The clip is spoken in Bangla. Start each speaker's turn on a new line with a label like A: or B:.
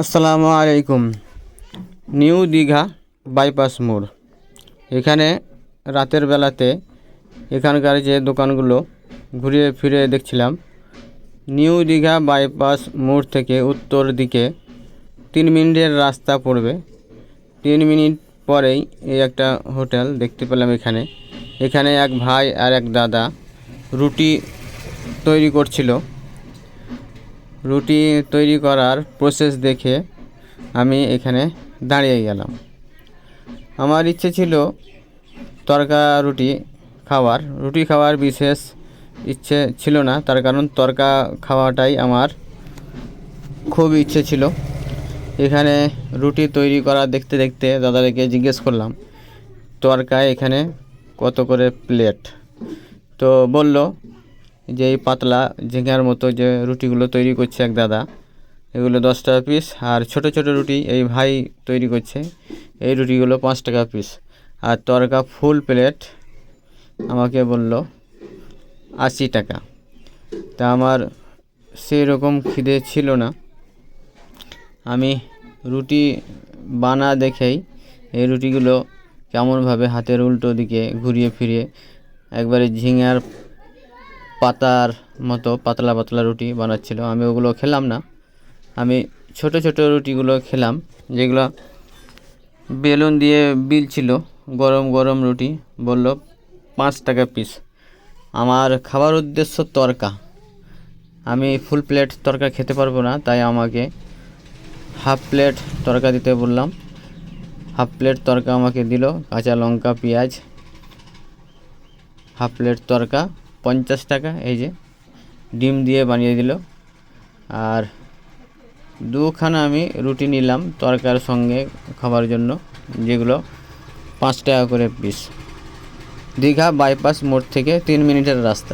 A: আসসালামু আলাইকুম। নিউ দীঘা বাইপাস মোড়, এখানে রাতের বেলাতে এখানকার যে দোকানগুলো ঘুরিয়ে ফিরে দেখছিলাম। নিউ দীঘা বাইপাস মোড় থেকে উত্তর দিকে 3 মিনিটের রাস্তা পড়বে। 3 মিনিট পরেই এই একটা হোটেল দেখতে পেলাম। এখানে এক ভাই আর এক দাদা রুটি তৈরি করছিল। রুটি তৈরি করার প্রসেস দেখে আমি এখানে দাঁড়িয়ে গেলাম। আমার ইচ্ছে ছিল তড়কা রুটি খাওয়ার বিশেষ ইচ্ছে ছিল না, তার কারণ তড়কা খাওয়াটাই আমার খুব ইচ্ছে ছিল। এখানে রুটি তৈরি করা দেখতে দেখতে দাদাকে জিজ্ঞেস করলাম তড়কা এখানে কত করে প্লেট। তো বলল যে এই পাতলা ঝিঙার মতো যে রুটিগুলো তৈরি করছে এক দাদা, এগুলো 10 টাকা পিস। আর ছোট ছোট রুটি এই ভাই তৈরি করছে, এই রুটিগুলো 5 টাকা পিস। আর তড়কা ফুল প্লেট আমাকে বলল 80 টাকা। তা আমার সেই রকম খিদে ছিল না। আমি রুটি বানা দেখেই এই রুটিগুলো কেমনভাবে হাতের উল্টো দিকে ঘুরিয়ে ফিরিয়ে একবারে ঝিঙার পাতার মতো পাতলা পাতলা রুটি বানাচ্ছিল। আমি ওগুলো খেলাম না, আমি ছোট ছোট রুটিগুলো খেলাম, যেগুলো বেলুন দিয়ে বিলছিল। গরম গরম রুটি, বলল 5 টাকা পিস। আমার খাবার উদ্দেশ্য তড়কা, আমি ফুল প্লেট তড়কা খেতে পারবো না, তাই আমাকে হাফ প্লেট তড়কা দিতে বললাম। হাফ প্লেট তড়কা আমাকে দিল, কাঁচা লঙ্কা পেঁয়াজ। হাফ প্লেট তড়কা 50 টাকা। এই যে ডিম দিয়ে বানিয়ে দিল। আর 2খানা আমি রুটি নিলাম তড়কার সঙ্গে খাবার জন্য, যেগুলো 5 টাকা করে পিস। দীঘা বাইপাস মোড় থেকে 3 মিনিটের রাস্তা।